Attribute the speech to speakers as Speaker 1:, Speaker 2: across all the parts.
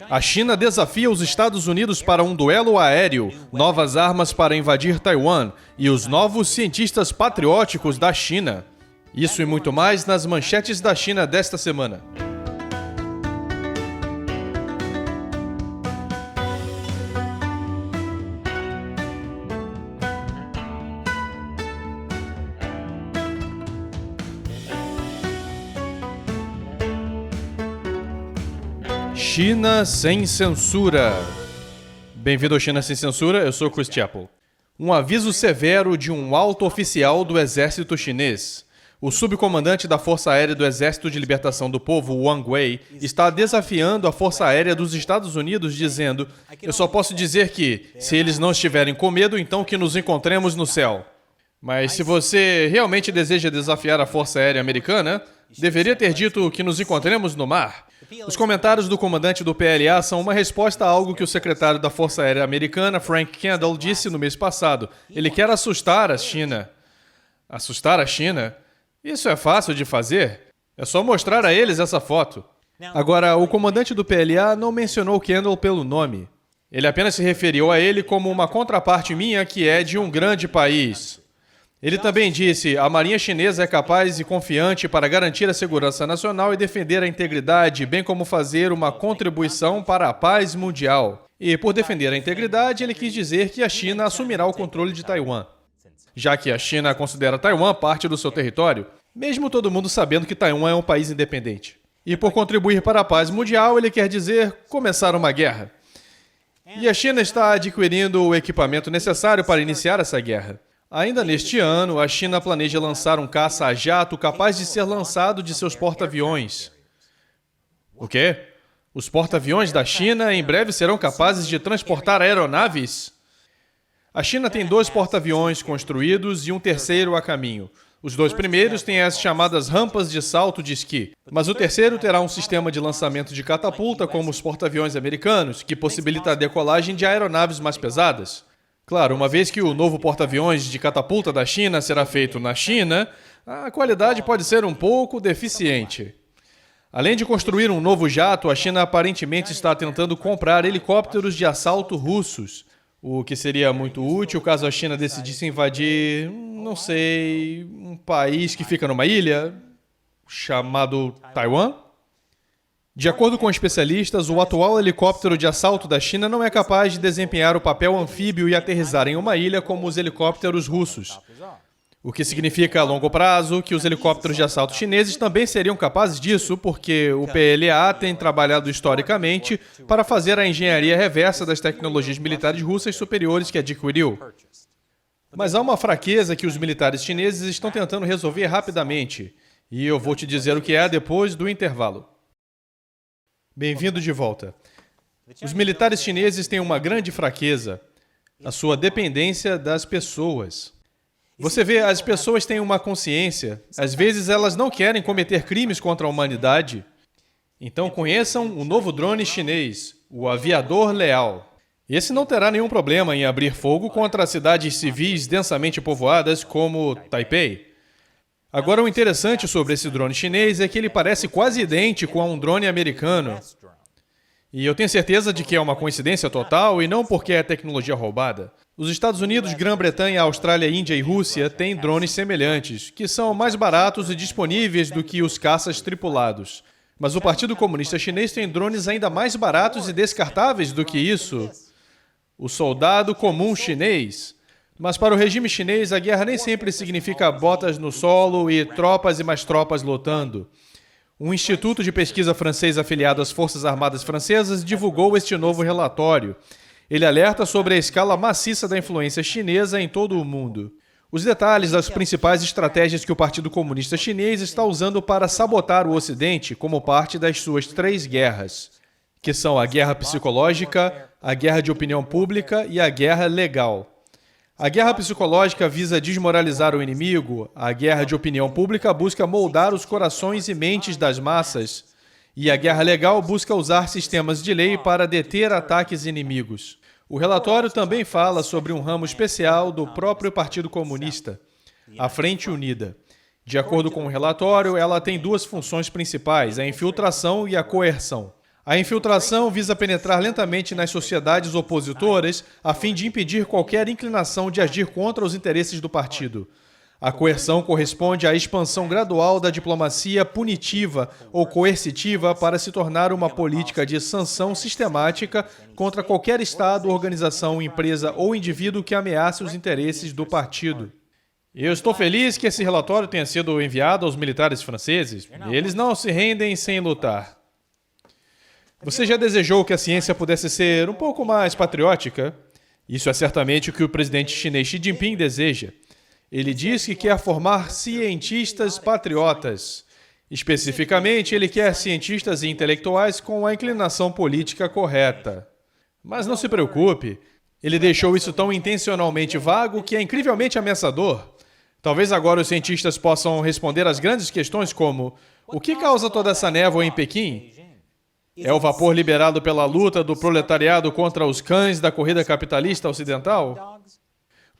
Speaker 1: A China desafia os Estados Unidos para um duelo aéreo, novas armas para invadir Taiwan e os novos cientistas patrióticos da China. Isso e muito mais nas manchetes da China desta semana. China sem censura. Bem-vindo ao China sem censura, eu sou Chris Chappell. Um aviso severo de um alto oficial do exército chinês. O subcomandante da Força Aérea do Exército de Libertação do Povo, Wang Wei, está desafiando a Força Aérea dos Estados Unidos, dizendo: "Eu só posso dizer que, se eles não estiverem com medo, então que nos encontremos no céu. Mas se você realmente deseja desafiar a Força Aérea Americana, deveria ter dito que nos encontremos no mar." Os comentários do comandante do PLA são uma resposta a algo que o secretário da Força Aérea Americana, Frank Kendall, disse no mês passado. Ele quer assustar a China. Assustar a China? Isso é fácil de fazer. É só mostrar a eles essa foto. Agora, o comandante do PLA não mencionou Kendall pelo nome. Ele apenas se referiu a ele como uma contraparte minha que é de um grande país. Ele também disse: a Marinha Chinesa é capaz e confiante para garantir a segurança nacional e defender a integridade, bem como fazer uma contribuição para a paz mundial. E por defender a integridade, ele quis dizer que a China assumirá o controle de Taiwan, já que a China considera Taiwan parte do seu território, mesmo todo mundo sabendo que Taiwan é um país independente. E por contribuir para a paz mundial, ele quer dizer começar uma guerra. E a China está adquirindo o equipamento necessário para iniciar essa guerra. Ainda neste ano, a China planeja lançar um caça a jato capaz de ser lançado de seus porta-aviões. O quê? Os porta-aviões da China em breve serão capazes de transportar aeronaves? A China tem 2 porta-aviões construídos e um terceiro a caminho. Os 2 primeiros têm as chamadas rampas de salto de esqui, mas o terceiro terá um sistema de lançamento de catapulta como os porta-aviões americanos, que possibilita a decolagem de aeronaves mais pesadas. Claro, uma vez que o novo porta-aviões de catapulta da China será feito na China, a qualidade pode ser um pouco deficiente. Além de construir um novo jato, a China aparentemente está tentando comprar helicópteros de assalto russos, o que seria muito útil caso a China decidisse invadir, não sei, um país que fica numa ilha chamado Taiwan? De acordo com especialistas, o atual helicóptero de assalto da China não é capaz de desempenhar o papel anfíbio e aterrissar em uma ilha como os helicópteros russos. O que significa, a longo prazo, que os helicópteros de assalto chineses também seriam capazes disso, porque o PLA tem trabalhado historicamente para fazer a engenharia reversa das tecnologias militares russas superiores que adquiriu. Mas há uma fraqueza que os militares chineses estão tentando resolver rapidamente, e eu vou te dizer o que é depois do intervalo. Bem-vindo de volta. Os militares chineses têm uma grande fraqueza: a sua dependência das pessoas. Você vê, as pessoas têm uma consciência. Às vezes elas não querem cometer crimes contra a humanidade. Então conheçam o novo drone chinês, o Aviador Leal. Esse não terá nenhum problema em abrir fogo contra cidades civis densamente povoadas como Taipei. Agora, o interessante sobre esse drone chinês é que ele parece quase idêntico a um drone americano. E eu tenho certeza de que é uma coincidência total e não porque é tecnologia roubada. Os Estados Unidos, Grã-Bretanha, Austrália, Índia e Rússia têm drones semelhantes, que são mais baratos e disponíveis do que os caças tripulados. Mas o Partido Comunista Chinês tem drones ainda mais baratos e descartáveis do que isso. O soldado comum chinês. Mas para o regime chinês, a guerra nem sempre significa botas no solo e tropas e mais tropas lutando. Um instituto de pesquisa francês afiliado às Forças Armadas Francesas divulgou este novo relatório. Ele alerta sobre a escala maciça da influência chinesa em todo o mundo. Os detalhes das principais estratégias que o Partido Comunista Chinês está usando para sabotar o Ocidente como parte das suas 3 guerras, que são a guerra psicológica, a guerra de opinião pública e a guerra legal. A guerra psicológica visa desmoralizar o inimigo, a guerra de opinião pública busca moldar os corações e mentes das massas, e a guerra legal busca usar sistemas de lei para deter ataques inimigos. O relatório também fala sobre um ramo especial do próprio Partido Comunista, a Frente Unida. De acordo com o relatório, ela tem 2 funções principais, a infiltração e a coerção. A infiltração visa penetrar lentamente nas sociedades opositoras a fim de impedir qualquer inclinação de agir contra os interesses do partido. A coerção corresponde à expansão gradual da diplomacia punitiva ou coercitiva para se tornar uma política de sanção sistemática contra qualquer Estado, organização, empresa ou indivíduo que ameace os interesses do partido. Eu estou feliz que esse relatório tenha sido enviado aos militares franceses. Eles não se rendem sem lutar. Você já desejou que a ciência pudesse ser um pouco mais patriótica? Isso é certamente o que o presidente chinês Xi Jinping deseja. Ele diz que quer formar cientistas patriotas. Especificamente, ele quer cientistas e intelectuais com a inclinação política correta. Mas não se preocupe, ele deixou isso tão intencionalmente vago que é incrivelmente ameaçador. Talvez agora os cientistas possam responder às grandes questões como: o que causa toda essa névoa em Pequim? É o vapor liberado pela luta do proletariado contra os cães da corrida capitalista ocidental?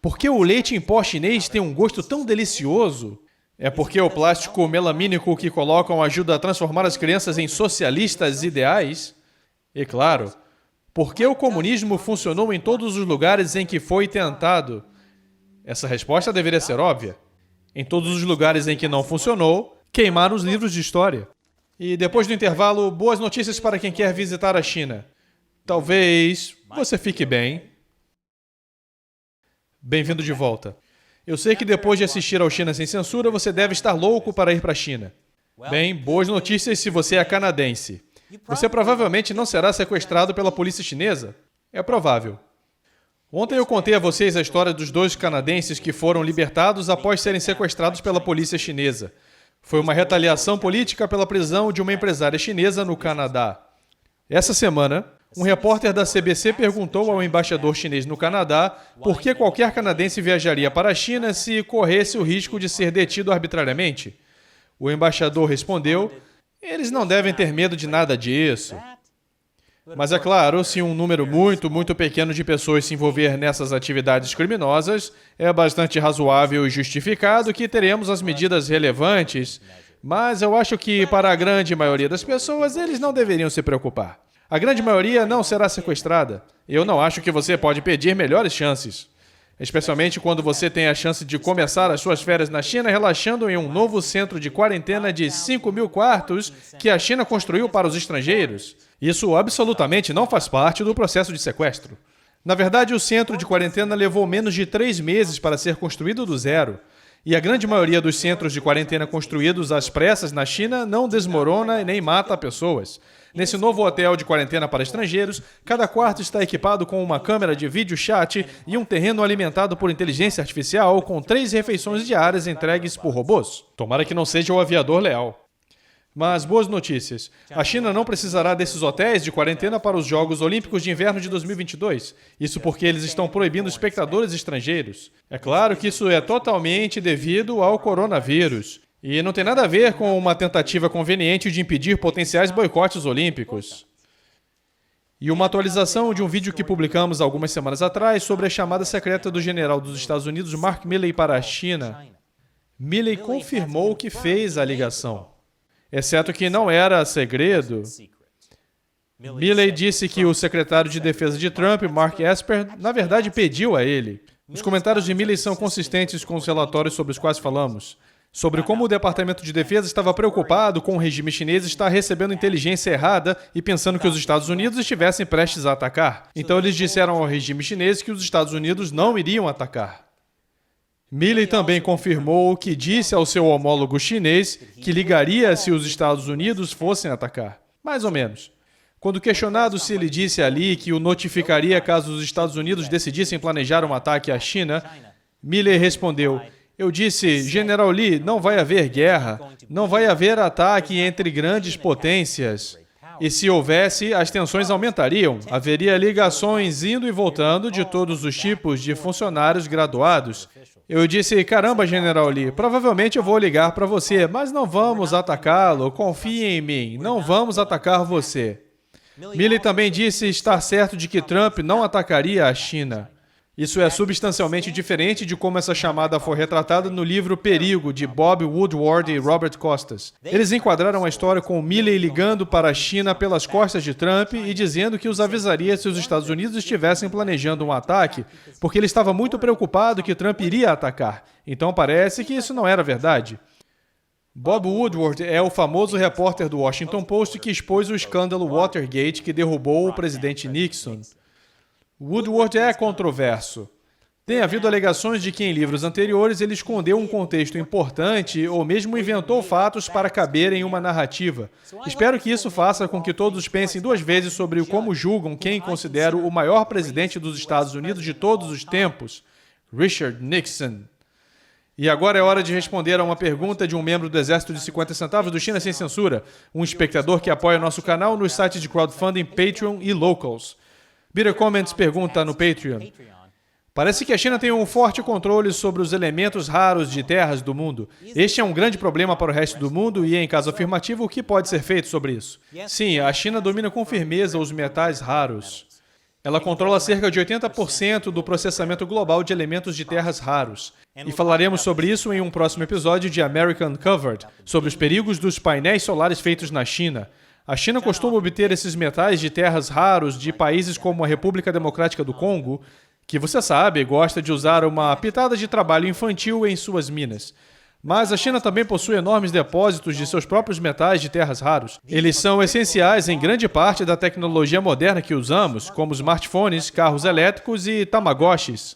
Speaker 1: Por que o leite em pó chinês tem um gosto tão delicioso? É porque o plástico melamínico que colocam ajuda a transformar as crianças em socialistas ideais? E claro, por que o comunismo funcionou em todos os lugares em que foi tentado? Essa resposta deveria ser óbvia. Em todos os lugares em que não funcionou, queimaram os livros de história. E depois do intervalo, boas notícias para quem quer visitar a China. Talvez você fique bem. Bem-vindo de volta. Eu sei que depois de assistir ao China Sem Censura, você deve estar louco para ir para a China. Bem, boas notícias se você é canadense. Você provavelmente não será sequestrado pela polícia chinesa. É provável. Ontem eu contei a vocês a história dos 2 canadenses que foram libertados após serem sequestrados pela polícia chinesa. Foi uma retaliação política pela prisão de uma empresária chinesa no Canadá. Essa semana, um repórter da CBC perguntou ao embaixador chinês no Canadá por que qualquer canadense viajaria para a China se corresse o risco de ser detido arbitrariamente. O embaixador respondeu: eles não devem ter medo de nada disso. Mas é claro, se um número muito pequeno de pessoas se envolver nessas atividades criminosas, é bastante razoável e justificado que teremos as medidas relevantes, mas eu acho que para a grande maioria das pessoas, eles não deveriam se preocupar. A grande maioria não será sequestrada. Eu não acho que você pode pedir melhores chances. Especialmente quando você tem a chance de começar as suas férias na China relaxando em um novo centro de quarentena de 5.000 quartos que a China construiu para os estrangeiros. Isso absolutamente não faz parte do processo de sequestro. Na verdade, o centro de quarentena levou menos de 3 meses para ser construído do zero. E a grande maioria dos centros de quarentena construídos às pressas na China não desmorona e nem mata pessoas. Nesse novo hotel de quarentena para estrangeiros, cada quarto está equipado com uma câmera de vídeo chat e um terreno alimentado por inteligência artificial com 3 refeições diárias entregues por robôs. Tomara que não seja o aviador leal. Mas boas notícias. A China não precisará desses hotéis de quarentena para os Jogos Olímpicos de Inverno de 2022. Isso porque eles estão proibindo espectadores estrangeiros. É claro que isso é totalmente devido ao coronavírus. E não tem nada a ver com uma tentativa conveniente de impedir potenciais boicotes olímpicos. E uma atualização de um vídeo que publicamos algumas semanas atrás sobre a chamada secreta do general dos Estados Unidos Mark Milley para a China. Milley confirmou que fez a ligação, exceto que não era segredo. Milley disse que o secretário de defesa de Trump, Mark Esper, na verdade pediu a ele. Os comentários de Milley são consistentes com os relatórios sobre os quais falamos, sobre como o Departamento de Defesa estava preocupado com o regime chinês estar recebendo inteligência errada e pensando que os Estados Unidos estivessem prestes a atacar. Então eles disseram ao regime chinês que os Estados Unidos não iriam atacar. Milley também confirmou que disse ao seu homólogo chinês que ligaria se os Estados Unidos fossem atacar. Mais ou menos. Quando questionado se ele disse ali que o notificaria caso os Estados Unidos decidissem planejar um ataque à China, Milley respondeu: eu disse, General Lee, não vai haver guerra, não vai haver ataque entre grandes potências. E se houvesse, as tensões aumentariam. Haveria ligações indo e voltando de todos os tipos de funcionários graduados. Eu disse, caramba, General Lee, provavelmente eu vou ligar para você, mas não vamos atacá-lo, confie em mim, não vamos atacar você. Milley também disse estar certo de que Trump não atacaria a China. Isso é substancialmente diferente de como essa chamada foi retratada no livro Perigo, de Bob Woodward e Robert Costas. Eles enquadraram a história com Milley ligando para a China pelas costas de Trump e dizendo que os avisaria se os Estados Unidos estivessem planejando um ataque, porque ele estava muito preocupado que Trump iria atacar. Então parece que isso não era verdade. Bob Woodward é o famoso repórter do Washington Post que expôs o escândalo Watergate que derrubou o presidente Nixon. Woodward é controverso. Tem havido alegações de que em livros anteriores ele escondeu um contexto importante ou mesmo inventou fatos para caber em uma narrativa. Espero que isso faça com que todos pensem duas vezes sobre como julgam quem considero o maior presidente dos Estados Unidos de todos os tempos, Richard Nixon. E agora é hora de responder a uma pergunta de um membro do Exército de 50 Centavos do China Sem Censura, um espectador que apoia nosso canal nos sites de crowdfunding Patreon e Locals. Bitter Comments pergunta no Patreon: parece que a China tem um forte controle sobre os elementos raros de terras do mundo. Este é um grande problema para o resto do mundo e, em caso afirmativo, o que pode ser feito sobre isso? Sim, a China domina com firmeza os metais raros. Ela controla cerca de 80% do processamento global de elementos de terras raros. E falaremos sobre isso em um próximo episódio de America Uncovered, sobre os perigos dos painéis solares feitos na China. A China costuma obter esses metais de terras raros de países como a República Democrática do Congo, que você sabe, gosta de usar uma pitada de trabalho infantil em suas minas. Mas a China também possui enormes depósitos de seus próprios metais de terras raros. Eles são essenciais em grande parte da tecnologia moderna que usamos, como smartphones, carros elétricos e tamagotchis.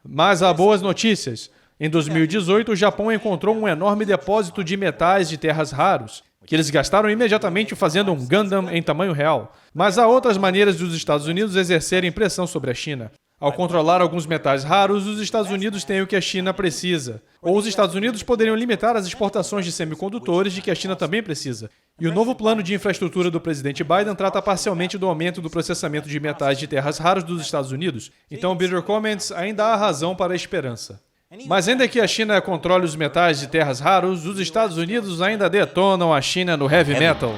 Speaker 1: Mas há boas notícias. Em 2018, o Japão encontrou um enorme depósito de metais de terras raros, que eles gastaram imediatamente fazendo um Gundam em tamanho real. Mas há outras maneiras dos Estados Unidos exercerem pressão sobre a China. Ao controlar alguns metais raros, os Estados Unidos têm o que a China precisa. Ou os Estados Unidos poderiam limitar as exportações de semicondutores de que a China também precisa. E o novo plano de infraestrutura do presidente Biden trata parcialmente do aumento do processamento de metais de terras raros dos Estados Unidos. Então, Bitter Comments ainda há razão para a esperança. Mas ainda que a China controle os metais de terras raros, os Estados Unidos ainda detonam a China no heavy metal.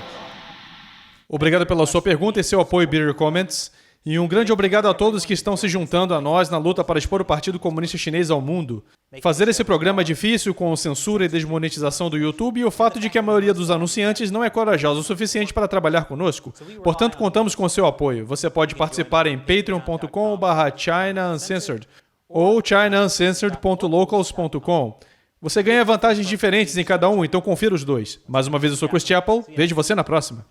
Speaker 1: Obrigado pela sua pergunta e seu apoio, Bitter Comments. E um grande obrigado a todos que estão se juntando a nós na luta para expor o Partido Comunista Chinês ao mundo. Fazer esse programa é difícil com censura e desmonetização do YouTube e o fato de que a maioria dos anunciantes não é corajosa o suficiente para trabalhar conosco. Portanto, contamos com seu apoio. Você pode participar em patreon.com/ChinaUncensored ou ChinaUncensored.locals.com. Você ganha vantagens diferentes em cada um, então confira os dois. Mais uma vez, eu sou Chris Chappell. Vejo você na próxima.